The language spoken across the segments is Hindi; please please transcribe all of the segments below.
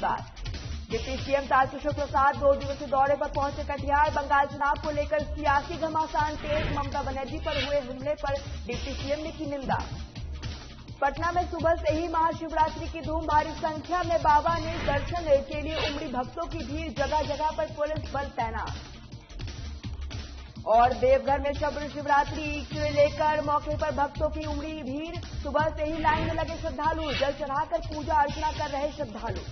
बात। डिप्टी सीएम तारकिशोर प्रसाद 2 दिवसीय दौरे पर पहुंचे कटिहार। बंगाल चुनाव को लेकर सियासी घमासान तेज। ममता बनर्जी पर हुए हमले पर डिप्टी सीएम ने की निंदा। पटना में सुबह से ही महाशिवरात्रि की धूम। भारी संख्या में बाबा ने दर्शन के लिए उमड़ी भक्तों की भीड़। जगह जगह पर पुलिस बल तैनात। और देवघर में शब शिवरात्रि को लेकर मौके पर भक्तों की उमड़ी भीड़। सुबह से ही लाइन में लगे श्रद्धालु। जल चढ़ाकर पूजा अर्चना कर रहे श्रद्धालु।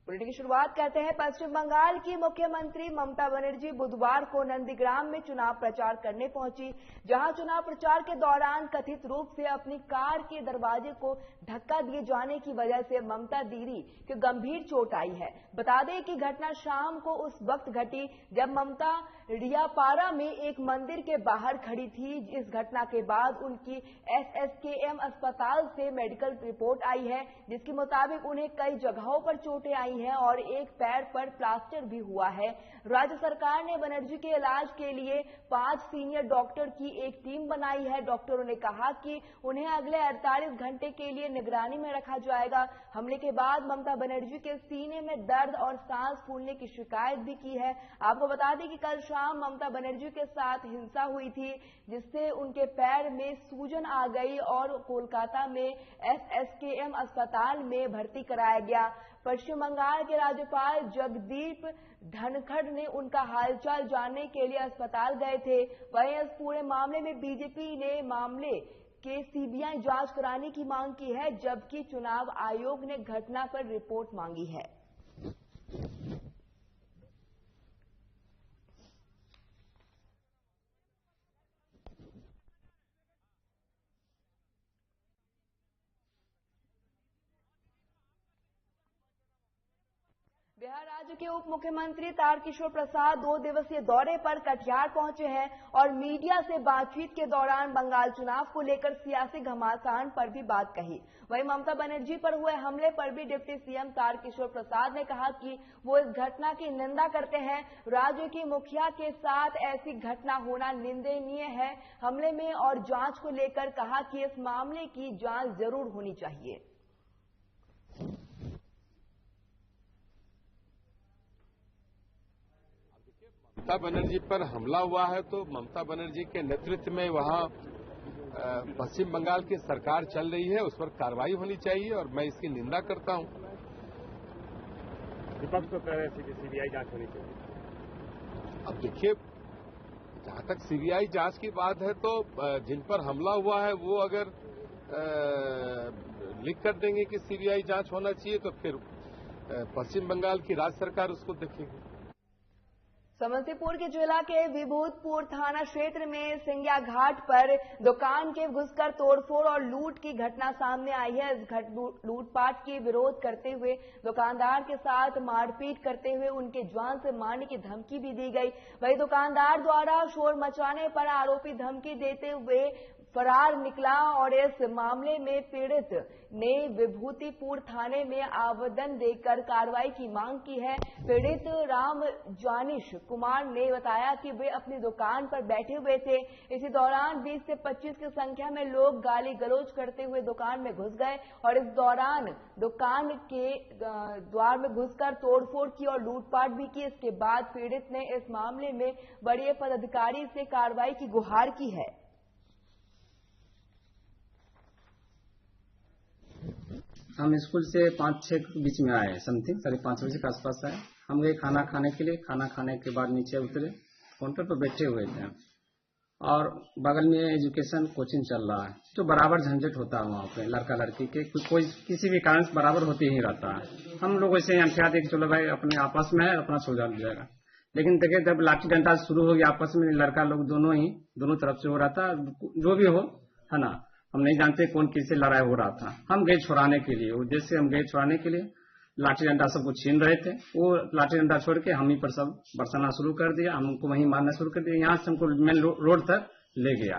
बुलेटिन की शुरुआत करते हैं। पश्चिम बंगाल की मुख्यमंत्री ममता बनर्जी बुधवार को नंदीग्राम में चुनाव प्रचार करने पहुंची, जहां चुनाव प्रचार के दौरान कथित रूप से अपनी कार के दरवाजे को धक्का दिए जाने की वजह से ममता दीदी को गंभीर चोट आई है। बता दें कि घटना शाम को उस वक्त घटी जब ममता रियापारा में एक मंदिर के बाहर खड़ी थी। इस घटना के बाद उनकी SSKM अस्पताल से मेडिकल रिपोर्ट आई है, जिसके मुताबिक उन्हें कई जगहों पर चोटें आई है और एक पैर पर प्लास्टर भी हुआ है। राज्य सरकार ने बनर्जी के इलाज के लिए 5 सीनियर डॉक्टर की एक टीम बनाई है। डॉक्टरों ने कहा कि उन्हें अगले 48 घंटे के लिए निगरानी में रखा जाएगा। हमले के बाद ममता बनर्जी के सीने में दर्द और सांस फूलने की शिकायत भी की है। आपको बता दें कि कल शाम ममता बनर्जी के साथ हिंसा हुई थी, जिससे उनके पैर में सूजन आ गई और कोलकाता में SSKM अस्पताल में भर्ती कराया गया। पश्चिम बंगाल के राज्यपाल जगदीप धनखड़ ने उनका हालचाल जानने के लिए अस्पताल गए थे। वहीं इस पूरे मामले में बीजेपी ने मामले के CBI जांच कराने की मांग की है, जबकि चुनाव आयोग ने घटना पर रिपोर्ट मांगी है। बिहार राज्य के उप मुख्यमंत्री तारकिशोर प्रसाद 2 दिवसीय दौरे पर कटिहार पहुंचे हैं और मीडिया से बातचीत के दौरान बंगाल चुनाव को लेकर सियासी घमासान पर भी बात कही। वहीं ममता बनर्जी पर हुए हमले पर भी डिप्टी सीएम तारकिशोर प्रसाद ने कहा कि वो इस घटना की निंदा करते हैं। राज्य की मुखिया के साथ ऐसी घटना होना निंदनीय है। हमले में और जांच को लेकर कहा कि इस मामले की जांच जरूर होनी चाहिए। ममता बनर्जी पर हमला हुआ है तो ममता बनर्जी के नेतृत्व में वहां पश्चिम बंगाल की सरकार चल रही है, उस पर कार्रवाई होनी चाहिए और मैं इसकी निंदा करता हूं। विपक्ष तो कह रहे थे कि CBI जांच होनी चाहिए। अब देखिए, जहां तक CBI जांच की बात है तो जिन पर हमला हुआ है वो अगर लिख कर देंगे कि CBI जांच होना चाहिए तो फिर पश्चिम बंगाल की राज्य सरकार उसको देखेगी। समस्तीपुर के जिला के विभूतपुर थाना क्षेत्र में सिंगिया घाट पर दुकान के घुसकर तोड़फोड़ और लूट की घटना सामने आई है। इस लूटपाट की विरोध करते हुए दुकानदार के साथ मारपीट करते हुए उनके जान से मारने की धमकी भी दी गई। वहीं दुकानदार द्वारा शोर मचाने पर आरोपी धमकी देते हुए फरार निकला और इस मामले में पीड़ित ने विभूतिपुर थाने में आवेदन देकर कार्रवाई की मांग की है। पीड़ित राम जानिश कुमार ने बताया कि वे अपनी दुकान पर बैठे हुए थे। इसी दौरान 20 से 25 की संख्या में लोग गाली गलौज करते हुए दुकान में घुस गए और इस दौरान दुकान के द्वार में घुसकर तोड़फोड़ की और लूटपाट भी की। इसके बाद पीड़ित ने इस मामले में बड़े पदाधिकारी से कार्रवाई की गुहार की है। हम स्कूल से 5-6 के बीच में आए, समथिंग 5:30 बजे के आसपास आए। हम गए खाना खाने के लिए। खाना खाने के बाद नीचे उतरे, काउंटर पर बैठे हुए थे और बगल में एजुकेशन कोचिंग चल रहा है, जो बराबर झंझट होता है वहाँ पे लड़का लड़की के कोई किसी भी कारण से बराबर होते ही रहता है। हम लोग ऐसे अंठिया थे कि चलो भाई अपने आपस में है, अपना सुलझा जाएगा। लेकिन देखिए जब लाठी डंडा शुरू हो गया आपस में, लड़का लोग दोनों तरफ से हो रहा था। जो भी हो, है ना, हम नहीं जानते कौन किससे लड़ाई हो रहा था। हम गए छुड़ाने के लिए, उद्देश्य हम गए छुड़ाने के लिए। लाठी डंडा सबको छीन रहे थे, वो लाठी डंडा छोड़ के हम ही पर सब बरसाना शुरू कर दिया, हमको वहीं मारना शुरू कर दिया। यहाँ से हमको मेन रोड तक ले गया।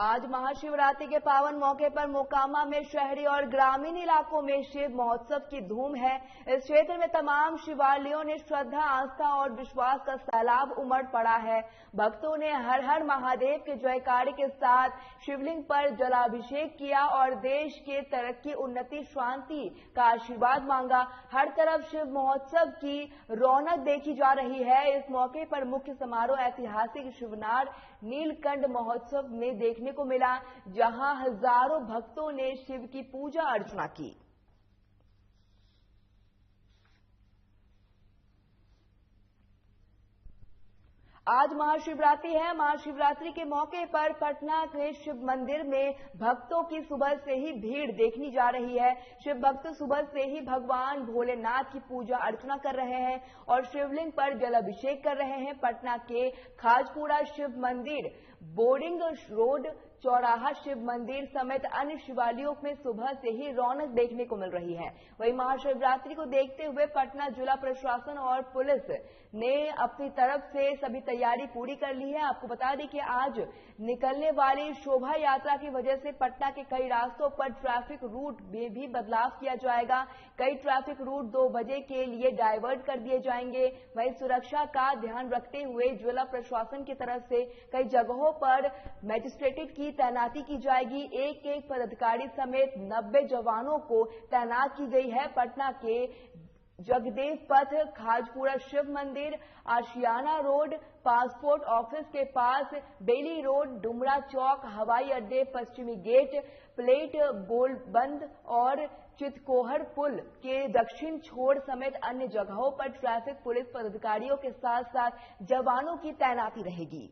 आज महाशिवरात्रि के पावन मौके पर मोकामा में शहरी और ग्रामीण इलाकों में शिव महोत्सव की धूम है। इस क्षेत्र में तमाम शिवालयों ने श्रद्धा, आस्था और विश्वास का सैलाब उमड़ पड़ा है। भक्तों ने हर हर महादेव के जयकारे के साथ शिवलिंग पर जलाभिषेक किया और देश के तरक्की, उन्नति, शांति का आशीर्वाद मांगा। हर तरफ शिव महोत्सव की रौनक देखी जा रही है। इस मौके पर मुख्य समारोह ऐतिहासिक शिवनार नीलकंठ महोत्सव में देखने को मिला, जहां हजारों भक्तों ने शिव की पूजा अर्चना की। आज महाशिवरात्रि है। महाशिवरात्रि के मौके पर पटना के शिव मंदिर में भक्तों की सुबह से ही भीड़ देखनी जा रही है। शिव भक्त सुबह से ही भगवान भोलेनाथ की पूजा अर्चना कर रहे हैं और शिवलिंग पर जलाभिषेक कर रहे हैं। पटना के खाजपुरा शिव मंदिर, बोर्डिंग रोड चौराहा शिव मंदिर समेत अन्य शिवालयों में सुबह से ही रौनक देखने को मिल रही है। वहीं महाशिवरात्रि को देखते हुए पटना जिला प्रशासन और पुलिस ने अपनी तरफ से सभी तैयारी पूरी कर ली है। आपको बता दें कि आज निकलने वाली शोभा यात्रा की वजह से पटना के कई रास्तों पर ट्रैफिक रूट में भी बदलाव किया जाएगा। कई ट्रैफिक रूट 2 बजे के लिए डायवर्ट कर दिए जाएंगे। वहीं सुरक्षा का ध्यान रखते हुए जिला प्रशासन की तरफ से कई जगहों पर मजिस्ट्रेट की तैनाती की जाएगी। एक पदाधिकारी समेत 90 जवानों को तैनात की गई है। पटना के जगदेव पथ, खाजपुरा शिव मंदिर, आशियाना रोड, पासपोर्ट ऑफिस के पास, बेली रोड, डुमरा चौक, हवाई अड्डे, पश्चिमी गेट, प्लेट बोलबंद और चितकोहर पुल के दक्षिण छोर समेत अन्य जगहों पर ट्रैफिक पुलिस पदाधिकारियों के साथ साथ जवानों की तैनाती रहेगी।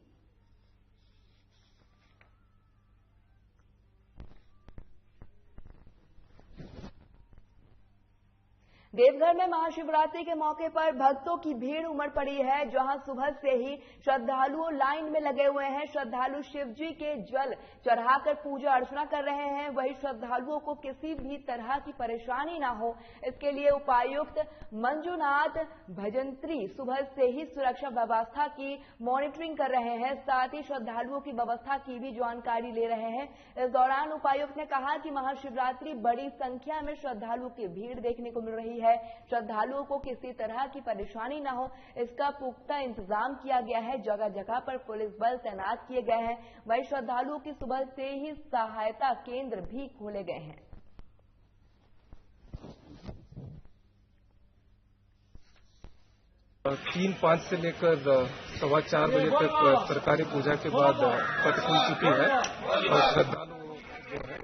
देवघर में महाशिवरात्रि के मौके पर भक्तों की भीड़ उमड़ पड़ी है, जहां सुबह से ही श्रद्धालुओं लाइन में लगे हुए हैं। श्रद्धालु शिव जी के जल चढ़ाकर पूजा अर्चना कर रहे हैं। वहीं श्रद्धालुओं को किसी भी तरह की परेशानी ना हो, इसके लिए उपायुक्त मंजुनाथ भजंत्री सुबह से ही सुरक्षा व्यवस्था की मॉनिटरिंग कर रहे हैं। साथ ही श्रद्धालुओं की व्यवस्था की भी जानकारी ले रहे हैं। इस दौरान उपायुक्त ने कहा कि महाशिवरात्रि बड़ी संख्या में श्रद्धालुओं की भीड़ देखने को मिल रही है। श्रद्धालुओं को किसी तरह की परेशानी न हो, इसका पुख्ता इंतजाम किया गया है। जगह जगह पर पुलिस बल तैनात किए गए हैं। वहीं श्रद्धालुओं की सुबह से ही सहायता केंद्र भी खोले गए हैं। 3-5 से लेकर 4:15 बजे तक सरकारी पूजा के बाद पट खुल चुकी है और श्रद्धालु जो है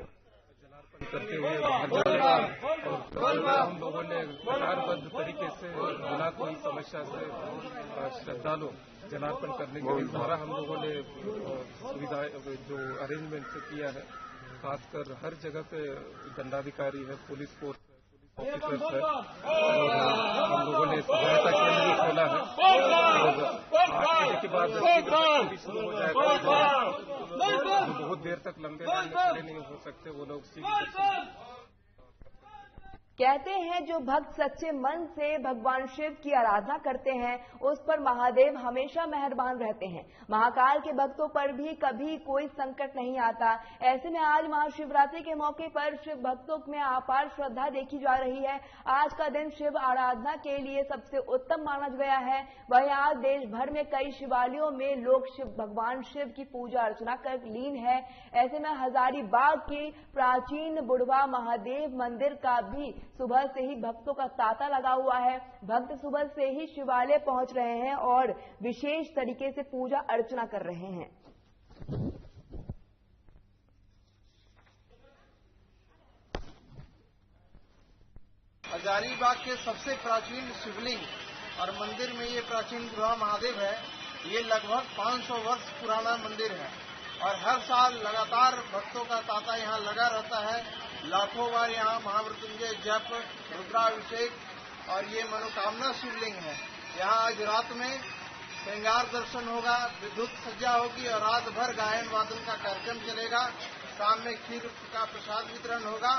जलार्पण करते हुए बाहर जा रहे हैं। और हम लोगों ने कतारबद्ध तरीके से बिना कोई समस्या से श्रद्धालु जलार्पण करने के लिए द्वारा हम लोगों ने सुविधा जो अरेंजमेंट किया है, खासकर हर जगह पे दंडाधिकारी है, पुलिस फोर्स ऑफिसर्स है और हम लोगों ने सहायता केंद्र भी खोला है। और 8 बजे के बाद शुरू हो जाएगा। जो बहुत देर तक लंबे लाइन में खड़े नहीं हो सकते, वो लोग सीधे कहते हैं जो भक्त सच्चे मन से भगवान शिव की आराधना करते हैं, उस पर महादेव हमेशा मेहरबान रहते हैं। महाकाल के भक्तों पर भी कभी कोई संकट नहीं आता। ऐसे में आज महाशिवरात्रि के मौके पर शिव भक्तों में अपार श्रद्धा देखी जा रही है। आज का दिन शिव आराधना के लिए सबसे उत्तम माना गया है। वहीं आज देश भर में कई शिवालयों में लोग भगवान शिव की पूजा अर्चना कर लीन है। ऐसे में हजारीबाग के प्राचीन बुढ़वा महादेव मंदिर का भी सुबह से ही भक्तों का तांता लगा हुआ है। भक्त सुबह से ही शिवालय पहुंच रहे हैं और विशेष तरीके से पूजा अर्चना कर रहे हैं। हजारीबाग के सबसे प्राचीन शिवलिंग और मंदिर में ये प्राचीन बुढ़वा महादेव है। ये लगभग 500 वर्ष पुराना मंदिर है और हर साल लगातार भक्तों का तांता यहाँ लगा रहता है। लाखों बार यहाँ महामृत्युंजय जप, रुद्राभिषेक और ये मनोकामना शिवलिंग है। यहाँ आज रात में श्रृंगार दर्शन होगा, विद्युत सज्जा होगी और रात भर गायन वादन का कार्यक्रम चलेगा। शाम में खीर का प्रसाद वितरण होगा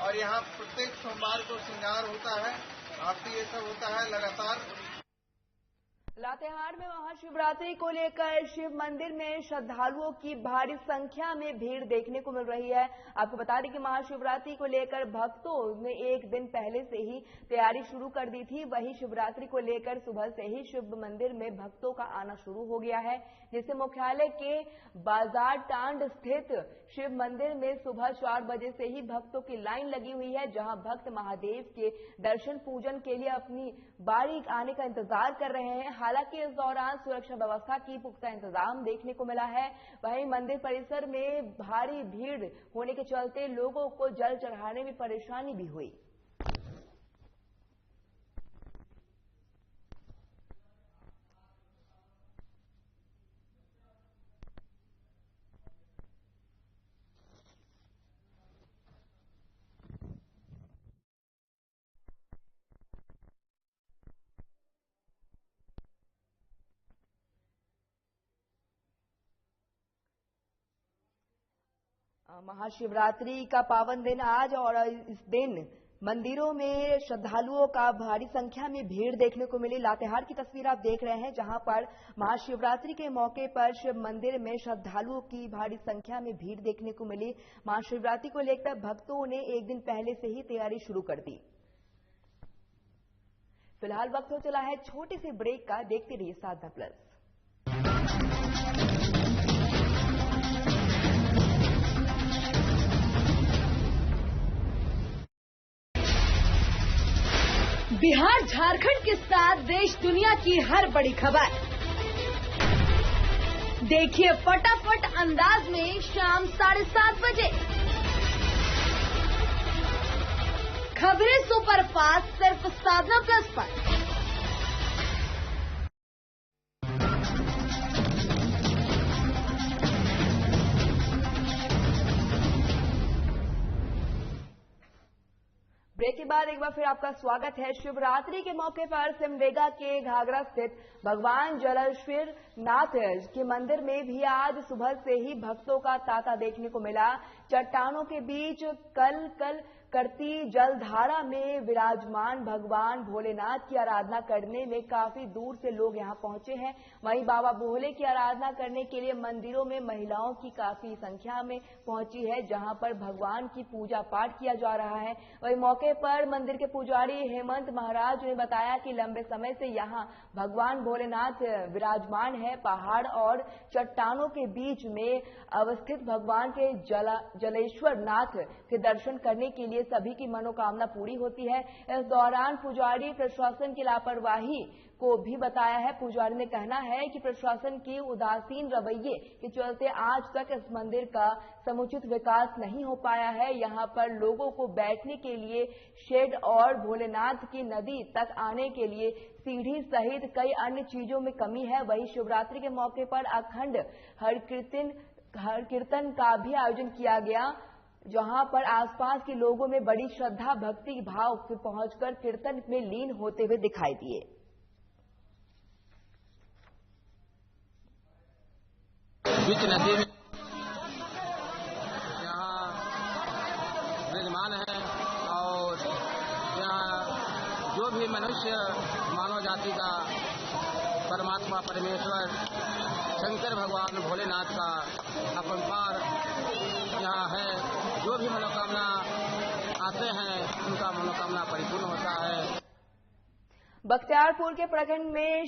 और यहाँ प्रत्येक सोमवार को श्रृंगार होता है, आरती ये सब होता है लगातार। लातेहार में महाशिवरात्रि को लेकर शिव मंदिर में श्रद्धालुओं की भारी संख्या में भीड़ देखने को मिल रही है। आपको बता दें कि महाशिवरात्रि को लेकर भक्तों ने एक दिन पहले से ही तैयारी शुरू कर दी थी। वहीं शिवरात्रि को लेकर सुबह से ही शिव मंदिर में भक्तों का आना शुरू हो गया है, जिससे मुख्यालय के बाजार टांड स्थित शिव मंदिर में सुबह 4 बजे से ही भक्तों की लाइन लगी हुई है, जहां भक्त महादेव के दर्शन पूजन के लिए अपनी बारी आने का इंतजार कर रहे हैं। हालांकि इस दौरान सुरक्षा व्यवस्था की पुख्ता इंतजाम देखने को मिला है। वहीं मंदिर परिसर में भारी भीड़ होने के चलते लोगों को जल चढ़ाने में परेशानी भी हुई। महाशिवरात्रि का पावन दिन आज और इस दिन मंदिरों में श्रद्धालुओं का भारी संख्या में भीड़ देखने को मिली। लातेहार की तस्वीर आप देख रहे हैं, जहां पर महाशिवरात्रि के मौके पर शिव मंदिर में श्रद्धालुओं की भारी संख्या में भीड़ देखने को मिली। महाशिवरात्रि को लेकर भक्तों ने एक दिन पहले से ही तैयारी शुरू कर दी। फिलहाल वक्त हो चला है छोटे से ब्रेक का। देखते रहिए साधना प्लस। बिहार झारखंड के साथ देश दुनिया की हर बड़ी खबर देखिए फटाफट अंदाज में शाम 7:30 बजे। खबरें सुपरफास्ट सिर्फ साधना प्लस पर। ब्रेक के बाद एक बार फिर आपका स्वागत है। शिवरात्रि के मौके पर सिमडेगा के घाघरा स्थित भगवान जलेश्वर नाथ के मंदिर में भी आज सुबह से ही भक्तों का तांता देखने को मिला। चट्टानों के बीच कल करती जलधारा में विराजमान भगवान भोलेनाथ की आराधना करने में काफी दूर से लोग यहां पहुंचे हैं। वहीं बाबा भोले की आराधना करने के लिए मंदिरों में महिलाओं की काफी संख्या में पहुंची है, जहां पर भगवान की पूजा पाठ किया जा रहा है। वहीं मौके पर मंदिर के पुजारी हेमंत महाराज ने बताया कि लंबे समय से यहां भगवान भोलेनाथ विराजमान है। पहाड़ और चट्टानों के बीच में अवस्थित भगवान के जलेश्वर नाथ के दर्शन करने के लिए सभी की मनोकामना पूरी होती है। इस दौरान पुजारी प्रशासन की लापरवाही को भी बताया है। पुजारी ने कहना है कि प्रशासन की उदासीन रवैये के चलते आज तक इस मंदिर का समुचित विकास नहीं हो पाया है। यहां पर लोगों को बैठने के लिए शेड और भोलेनाथ की नदी तक आने के लिए सीढ़ी सहित कई अन्य चीजों में कमी है। वहीं शिवरात्रि के मौके पर अखंड हर कीर्तन का भी आयोजन किया गया, जहां पर आसपास के लोगों में बड़ी श्रद्धा भक्ति भाव से पहुंचकर कीर्तन में लीन होते हुए दिखाई दिए। बीच नदी में यहाँ विराजमान है और यहाँ जो भी मनुष्य मानव जाति का परमात्मा परमेश्वर शंकर भगवान भोलेनाथ का अपरंपार यहाँ है। जो भी मनोकामना आते हैं उनका मनोकामना परिपूर्ण होता है। बख्तियारपुर के प्रखंड में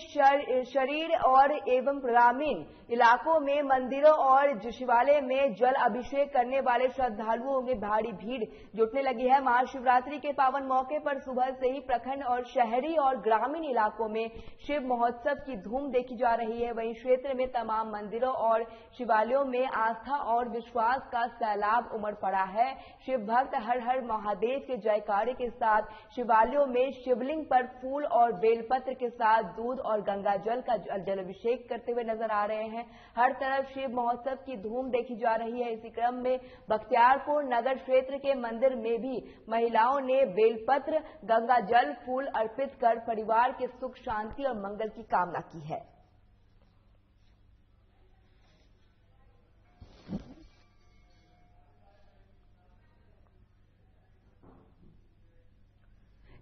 शरीर और एवं ग्रामीण इलाकों में मंदिरों और शिवालय में जल अभिषेक करने वाले श्रद्धालुओं में भारी भीड़ जुटने लगी है। महाशिवरात्रि के पावन मौके पर सुबह से ही प्रखंड और शहरी और ग्रामीण इलाकों में शिव महोत्सव की धूम देखी जा रही है। वहीं क्षेत्र में तमाम मंदिरों और शिवालयों में आस्था और विश्वास का सैलाब उमड़ पड़ा है। शिव भक्त हर हर महादेव के जयकारे के साथ शिवालयों में शिवलिंग पर फूल और बेलपत्र के साथ दूध और गंगा जल का जलाभिषेक करते हुए नजर आ रहे हैं। हर तरफ शिव महोत्सव की धूम देखी जा रही है। इसी क्रम में बख्तियारपुर नगर क्षेत्र के मंदिर में भी महिलाओं ने बेलपत्र, गंगा जल, फूल अर्पित कर परिवार के सुख शांति और मंगल की कामना की है।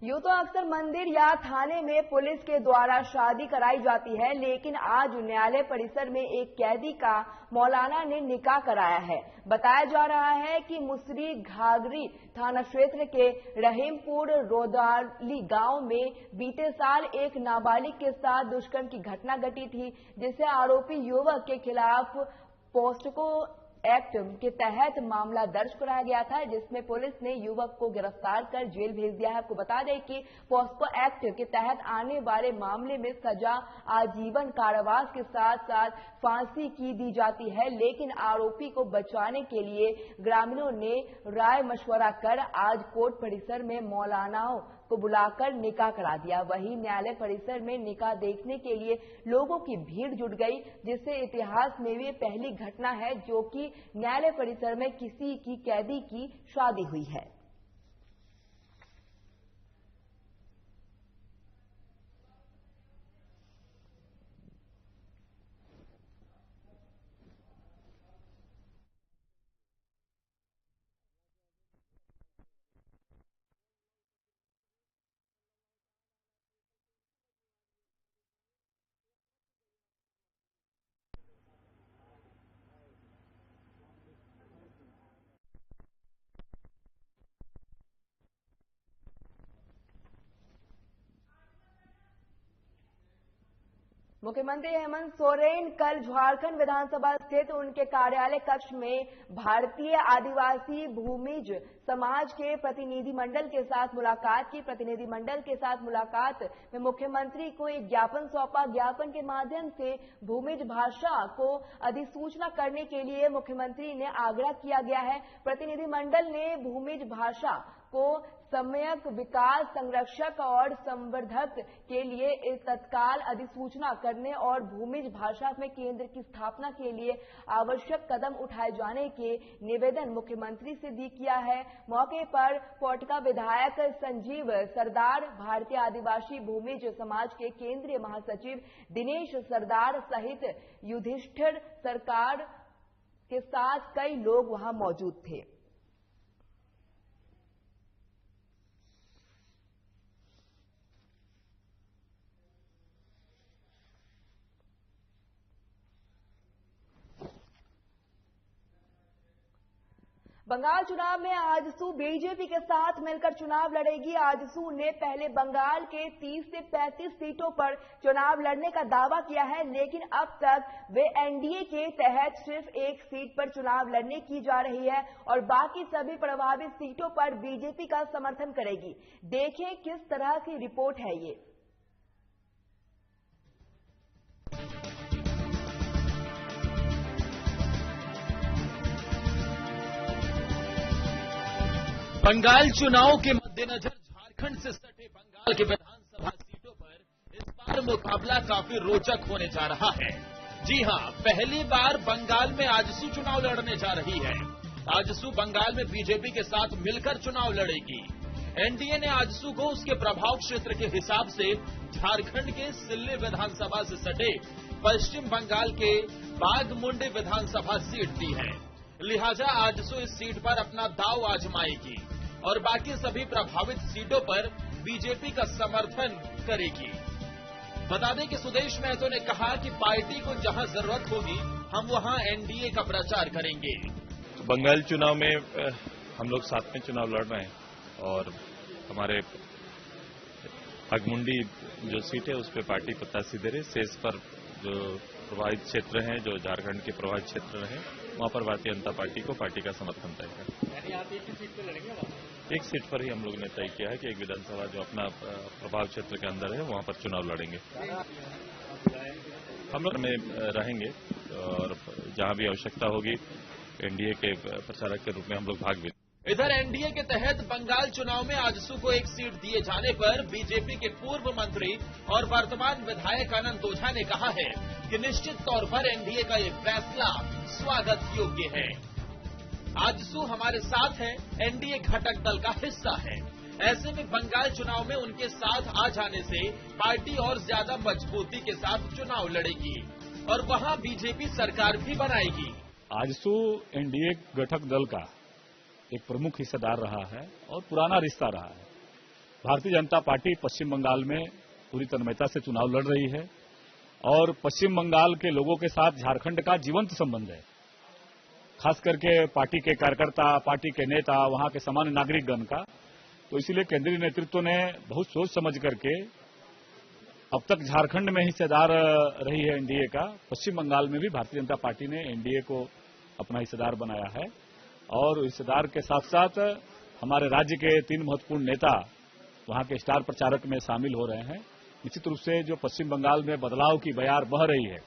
यूं तो अक्सर मंदिर या थाने में पुलिस के द्वारा शादी कराई जाती है, लेकिन आज न्यायालय परिसर में एक कैदी का मौलाना ने निकाह कराया है। बताया जा रहा है कि मुसरी घाघरी थाना क्षेत्र के रहीमपुर रोदाली गांव में बीते साल एक नाबालिग के साथ दुष्कर्म की घटना घटी थी, जिससे आरोपी युवक के खिलाफ पोस्को एक्ट के तहत मामला दर्ज कराया गया था, जिसमें पुलिस ने युवक को गिरफ्तार कर जेल भेज दिया है। आपको बता दें कि पोस्को एक्ट के तहत आने वाले मामले में सजा आजीवन कारावास के साथ साथ फांसी की दी जाती है, लेकिन आरोपी को बचाने के लिए ग्रामीणों ने राय मशवरा कर आज कोर्ट परिसर में मौलानाओं को बुलाकर निकाह करा दिया। वहीं न्यायालय परिसर में निकाह देखने के लिए लोगों की भीड़ जुट गई, जिससे इतिहास में भी पहली घटना है जो कि न्यायालय परिसर में किसी की कैदी की शादी हुई है। मुख्यमंत्री हेमंत सोरेन कल झारखंड विधानसभा स्थित उनके कार्यालय कक्ष में भारतीय आदिवासी भूमिज समाज के प्रतिनिधिमंडल के साथ मुलाकात की। प्रतिनिधिमंडल के साथ मुलाकात में मुख्यमंत्री को एक ज्ञापन सौंपा। ज्ञापन के माध्यम से भूमिज भाषा को अधिसूचना करने के लिए मुख्यमंत्री ने आग्रह किया गया है। प्रतिनिधिमंडल ने भूमिज भाषा को सम्यक विकास, संरक्षक और संवर्धक के लिए तत्काल अधिसूचना करने और भूमिज भाषा में केंद्र की स्थापना के लिए आवश्यक कदम उठाए जाने के निवेदन मुख्यमंत्री से दी किया है। मौके पर पोटका विधायक संजीव सरदार, भारतीय आदिवासी भूमिज समाज के केंद्रीय महासचिव दिनेश सरदार सहित युधिष्ठिर सरकार के साथ कई लोग वहां मौजूद थे। बंगाल चुनाव में आजसू बीजेपी के साथ मिलकर चुनाव लड़ेगी। आजसू ने पहले बंगाल के 30 से 35 सीटों पर चुनाव लड़ने का दावा किया है, लेकिन अब तक वे एनडीए के तहत सिर्फ एक सीट पर चुनाव लड़ने की जा रही है और बाकी सभी प्रभावित सीटों पर बीजेपी का समर्थन करेगी। देखें किस तरह की रिपोर्ट है ये। बंगाल चुनाव के मद्देनजर झारखंड से सटे बंगाल के विधानसभा सीटों पर इस बार मुकाबला काफी रोचक होने जा रहा है। जी हां, पहली बार बंगाल में आजसू चुनाव लड़ने जा रही है। आजसू बंगाल में बीजेपी के साथ मिलकर चुनाव लड़ेगी। एनडीए ने आजसू को उसके प्रभाव क्षेत्र के हिसाब से झारखंड के सिल्ली विधानसभा से सटे पश्चिम बंगाल के बाघमुंडी विधानसभा सीट दी है। लिहाजा आजसू इस सीट पर अपना दांव आजमाएगी और बाकी सभी प्रभावित सीटों पर बीजेपी का समर्थन करेगी। बता दें कि सुदेश महतो ने कहा कि पार्टी को जहां जरूरत होगी हम वहां एनडीए का प्रचार करेंगे। बंगाल चुनाव में हम लोग साथ में चुनाव लड़ रहे हैं और हमारे बाघमुंडी जो सीट है उस पर पार्टी प्रत्याशी दे रही। शेष पर जो प्रभावित क्षेत्र हैं, जो झारखंड के प्रभावित क्षेत्र हैं, वहां पर भारतीय जनता पार्टी को पार्टी का समर्थन तय है। आप एक ही सीट पर लड़ेंगे? एक सीट पर ही हम लोग ने तय किया है कि एक विधानसभा जो अपना प्रभाव क्षेत्र के अंदर है वहां पर चुनाव लड़ेंगे। हम लोग में रहेंगे और जहां भी आवश्यकता होगी एनडीए के प्रचारक के रूप में हम लोग भाग भी। इधर एनडीए के तहत बंगाल चुनाव में आजसू को एक सीट दिए जाने पर बीजेपी के पूर्व मंत्री और वर्तमान विधायक आनंद ओझा ने कहा है कि निश्चित तौर पर एनडीए का ये फैसला स्वागत योग्य है। आजसू हमारे साथ है, एनडीए घटक दल का हिस्सा है। ऐसे में बंगाल चुनाव में उनके साथ आ जाने से पार्टी और ज्यादा मजबूती के साथ चुनाव लड़ेगी और वहां बीजेपी सरकार भी बनाएगी। आजसू एनडीए घटक दल का एक प्रमुख हिस्सेदार रहा है और पुराना रिश्ता रहा है। भारतीय जनता पार्टी पश्चिम बंगाल में पूरी तन्मयता से चुनाव लड़ रही है और पश्चिम बंगाल के लोगों के साथ झारखंड का जीवंत संबंध है। खास करके पार्टी के कार्यकर्ता, पार्टी के नेता, वहां के सामान्य नागरिकगण का। तो इसीलिए केंद्रीय नेतृत्व ने बहुत सोच समझ करके अब तक झारखंड में हिस्सेदार रही है एनडीए का, पश्चिम बंगाल में भी भारतीय जनता पार्टी ने एनडीए को अपना हिस्सेदार बनाया है और हिस्सेदार के साथ साथ हमारे राज्य के 3 महत्वपूर्ण नेता वहां के स्टार प्रचारक में शामिल हो रहे हैं। निश्चित रूप से जो पश्चिम बंगाल में बदलाव की बयार बह रही है,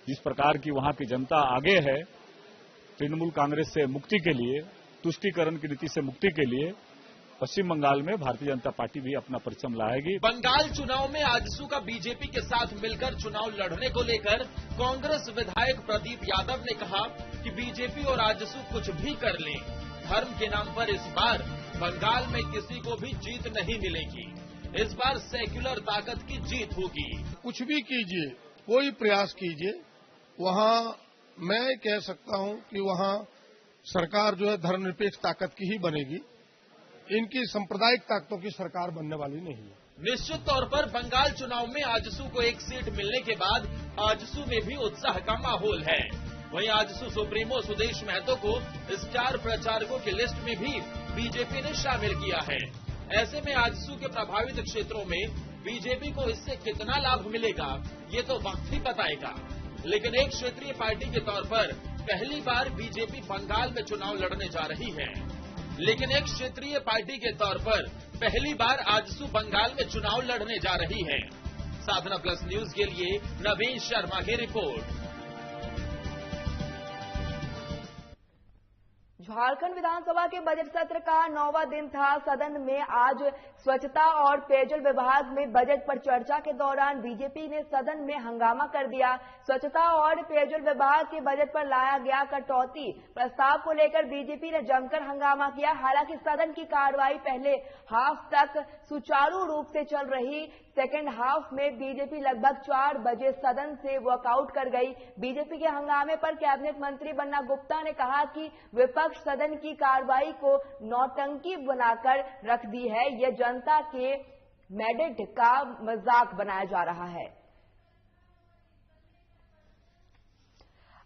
जिस प्रकार की वहां की जनता आगे है तृणमूल कांग्रेस से मुक्ति के लिए, तुष्टीकरण की नीति से मुक्ति के लिए, पश्चिम बंगाल में भारतीय जनता पार्टी भी अपना परिश्रम लाएगी। बंगाल चुनाव में आजसू का बीजेपी के साथ मिलकर चुनाव लड़ने को लेकर कांग्रेस विधायक प्रदीप यादव ने कहा कि बीजेपी और आजसू कुछ भी कर लें, धर्म के नाम पर इस बार बंगाल में किसी को भी जीत नहीं मिलेगी। इस बार सेक्युलर ताकत की जीत होगी। कुछ भी कीजिए, कोई प्रयास कीजिए, वहां मैं कह सकता हूं कि वहां सरकार जो है धर्मनिरपेक्ष ताकत की ही बनेगी। इनकी सांप्रदायिक ताकतों की सरकार बनने वाली नहीं है। निश्चित तौर पर बंगाल चुनाव में आजसू को एक सीट मिलने के बाद आजसू में भी उत्साह का माहौल है। वहीं आजसू सुप्रीमो सुदेश महतो को स्टार प्रचारकों की लिस्ट में भी बीजेपी ने शामिल किया है। ऐसे में आजसू के प्रभावित क्षेत्रों में बीजेपी को इससे कितना लाभ मिलेगा, ये तो वक्त ही बताएगा। लेकिन एक क्षेत्रीय पार्टी के तौर पर पहली बार बीजेपी बंगाल में चुनाव लड़ने जा रही है। लेकिन एक क्षेत्रीय पार्टी के तौर पर पहली बार आजसू बंगाल में चुनाव लड़ने जा रही है। साधना प्लस न्यूज के लिए नवीन शर्मा की रिपोर्ट। झारखंड विधानसभा के बजट सत्र का 9वां दिन था। सदन में आज स्वच्छता और पेयजल विभाग में बजट पर चर्चा के दौरान बीजेपी ने सदन में हंगामा कर दिया। स्वच्छता और पेयजल विभाग के बजट पर लाया गया कटौती प्रस्ताव को लेकर बीजेपी ने जमकर हंगामा किया। हालांकि सदन की कार्रवाई पहले हाफ तक सुचारू रूप से चल रही। सेकेंड हाफ में बीजेपी लगभग 4 बजे सदन से वॉकआउट कर गई। बीजेपी के हंगामे पर कैबिनेट मंत्री बन्ना गुप्ता ने कहा कि विपक्ष सदन की कार्रवाई को नौटंकी बनाकर रख दी है, यह जनता के मैंडेट का मजाक बनाया जा रहा है।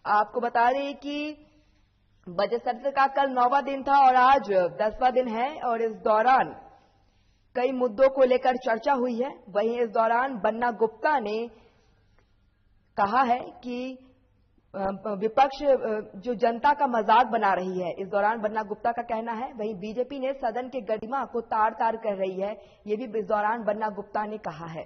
आपको बता दें कि बजट सत्र का कल 9वां दिन था और आज 10वां दिन है और इस दौरान कई मुद्दों को लेकर चर्चा हुई है। वहीं इस दौरान बन्ना गुप्ता ने कहा है कि विपक्ष जो जनता का मजाक बना रही है, इस दौरान बन्ना गुप्ता का कहना है। वहीं बीजेपी ने सदन के गरिमा को तार तार कर रही है, ये भी इस दौरान बन्ना गुप्ता ने कहा है।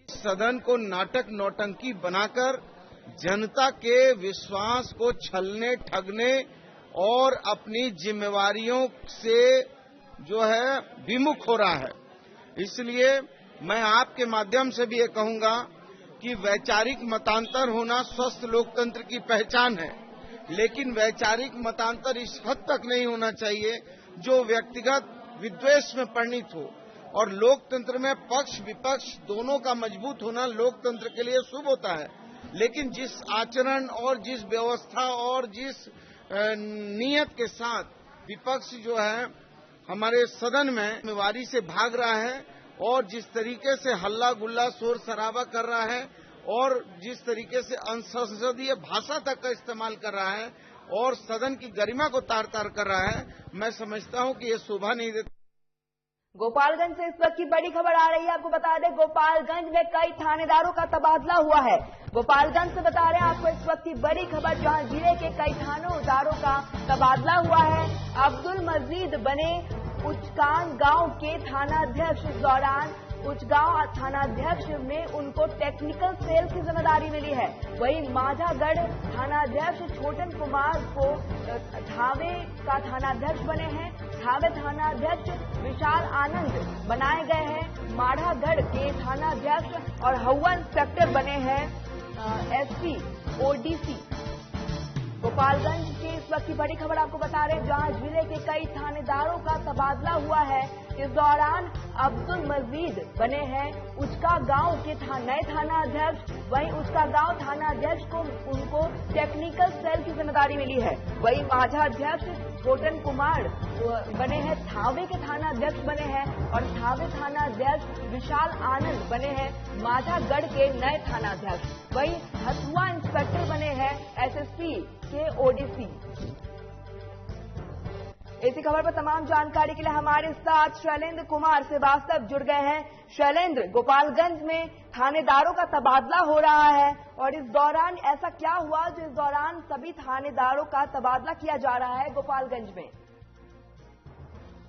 सदन को नाटक नौटंकी बनाकर जनता के विश्वास को छलने ठगने और अपनी जिम्मेवारियों से जो है विमुख हो रहा है। इसलिए मैं आपके माध्यम से भी ये कहूंगा कि वैचारिक मतांतर होना स्वस्थ लोकतंत्र की पहचान है, लेकिन वैचारिक मतांतर इस हद तक नहीं होना चाहिए जो व्यक्तिगत विद्वेष में परिणित हो। और लोकतंत्र में पक्ष विपक्ष दोनों का मजबूत होना लोकतंत्र के लिए शुभ होता है, लेकिन जिस आचरण और जिस व्यवस्था और जिस नियत के साथ विपक्ष जो है हमारे सदन में जिम्मेवारी से भाग रहा है और जिस तरीके से हल्ला गुल्ला शोर शराबा कर रहा है और जिस तरीके से असंसदीय भाषा तक का इस्तेमाल कर रहा है और सदन की गरिमा को तार तार कर रहा है, मैं समझता हूं कि ये शोभा नहीं देता। गोपालगंज से इस वक्त की बड़ी खबर आ रही है। आपको बता दें गोपालगंज में कई थानेदारों का तबादला हुआ है। गोपालगंज से बता रहे हैं आपको इस वक्त की बड़ी खबर, जहां जिले के कई थानेदारों का तबादला हुआ है। अब्दुल मजीद बने उचकान गांव के थानाध्यक्ष। इस दौरान उचगांव थानाध्यक्ष में उनको टेक्निकल सेल की जिम्मेदारी मिली है। वहीं माझागढ़ थानाध्यक्ष छोटन कुमार को धावे का थानाध्यक्ष बने हैं। धावे थानाध्यक्ष विशाल आनंद बनाए गए हैं। माढ़ागढ़ के थानाध्यक्ष और हवा इंस्पेक्टर बने हैं एसपी ओडीसी। गोपालगंज की इस वक्त की बड़ी खबर आपको बता रहे हैं, जहां जिले के कई थानेदारों का तबादला हुआ है। इस दौरान अब्दुल मजीद बने हैं उचका गांव के नए थाना अध्यक्ष। वहीं उचका गांव थाना अध्यक्ष को उनको टेक्निकल सेल की जिम्मेदारी मिली है। वहीं माझा अध्यक्ष छोटन कुमार बने हैं थावे के थाना अध्यक्ष बने हैं और थावे थाना अध्यक्ष विशाल आनंद बने हैं माझागढ़ के नए थाना अध्यक्ष। वहीं हथुआ इंस्पेक्टर बने हैं एसएसपी के ओडीसी। इसी खबर पर तमाम जानकारी के लिए हमारे साथ शैलेंद्र कुमार श्रीवास्तव जुड़ गए हैं। शैलेंद्र, गोपालगंज में थानेदारों का तबादला हो रहा है और इस दौरान ऐसा क्या हुआ जो इस दौरान सभी थानेदारों का तबादला किया जा रहा है गोपालगंज में?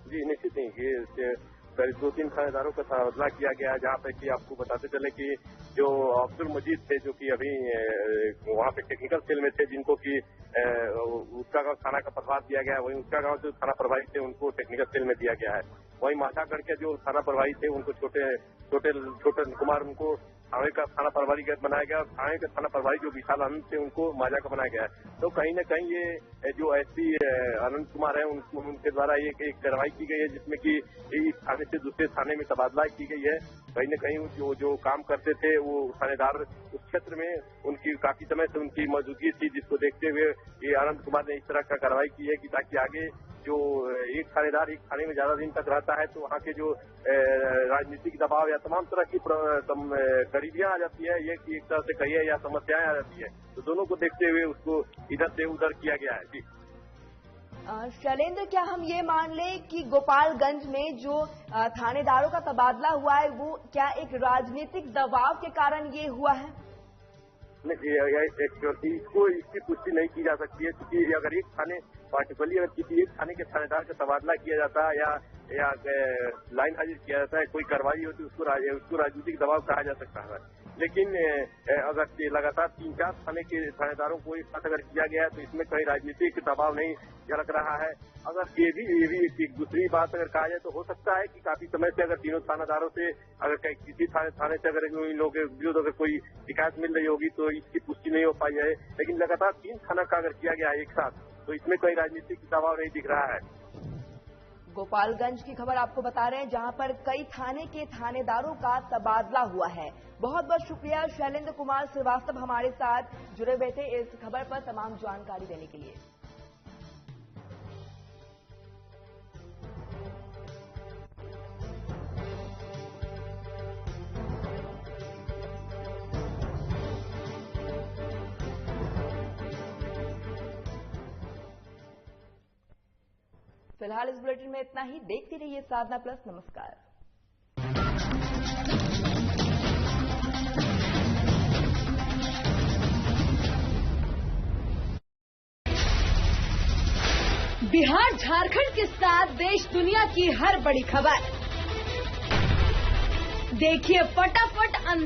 जी निश्चित नहीं, ये करीब 2-3 थानेदारों का तबादला किया गया है, जहाँ पे कि आपको बताते चले कि जो अब्दुल मजीद थे जो कि अभी वहाँ पे टेक्निकल सेल में थे, जिनको कि उसका गांव थाना का प्रभार दिया गया है, वहीं उसका गांव जो थाना प्रभारी थे उनको टेक्निकल सेल में दिया गया है। वहीं माझागढ़ के जो थाना प्रभारी थे उनको छोटे कुमार उनको थाने का थाना प्रभारी बनाया गया और थाने के थाना प्रभारी जो विशाल आनंद थे उनको माझा का बनाया गया है। तो कहीं न कहीं ये जो एसपी आनंद कुमार है उनके द्वारा एक कार्रवाई की गई है, जिसमें कि एक थाने से दूसरे थाने में तबादला की गई है। कहीं न कहीं जो काम करते थे वो थानेदार उस क्षेत्र में उनकी काफी समय से उनकी मौजूदगी थी, जिसको देखते हुए ये आनंद कुमार ने इस तरह का कार्रवाई की है कि ताकि आगे जो एक थानेदार एक थाने में ज्यादा दिन तक रहता है तो वहाँ के जो राजनीतिक दबाव या तमाम तरह की गरीबियां आ जाती है, ये एक तरह से कहिए या समस्याएं आ जाती है, तो दोनों को देखते हुए उसको इधर से उधर किया गया है। जी शैलेंद्र, क्या हम ये मान लें कि गोपालगंज में जो थानेदारों का तबादला हुआ है वो क्या एक राजनीतिक दबाव के कारण ये हुआ है? इसको इसकी पुष्टि नहीं की जा सकती है, क्योंकि अगर एक थाने पार्टिकुलरली अगर किसी एक थाने के थानेदार का तबादला किया जाता है या लाइन हाजिर किया जाता है, कोई कार्रवाई होती है, उसको राजनीतिक दबाव कहा जा सकता है। लेकिन अगर लगातार 3-4 थाने के थानेदारों को एक साथ अगर किया गया है तो इसमें कहीं राजनीतिक दबाव नहीं झलक रहा है। अगर ये भी एक दूसरी बात अगर कहा जाए तो हो सकता है कि काफी समय से अगर तीनों थानेदारों से अगर किसी थाने से अगर इन लोगों के विरुद्ध अगर कोई शिकायत मिल रही होगी तो इसकी पुष्टि नहीं हो पाई है। लेकिन लगातार 3 थाना का अगर किया गया है एक साथ तो इसमें कोई राजनीतिक दबाव नहीं दिख रहा है। गोपालगंज की खबर आपको बता रहे हैं, जहां पर कई थाने के थानेदारों का तबादला हुआ है। बहुत बहुत शुक्रिया शैलेंद्र कुमार श्रीवास्तव हमारे साथ जुड़े हुए थे इस खबर पर तमाम जानकारी देने के लिए। फिलहाल इस बुलेटिन में इतना ही। देखते रहिए साधना प्लस। नमस्कार। बिहार झारखंड के साथ देश दुनिया की हर बड़ी खबर देखिए फटाफट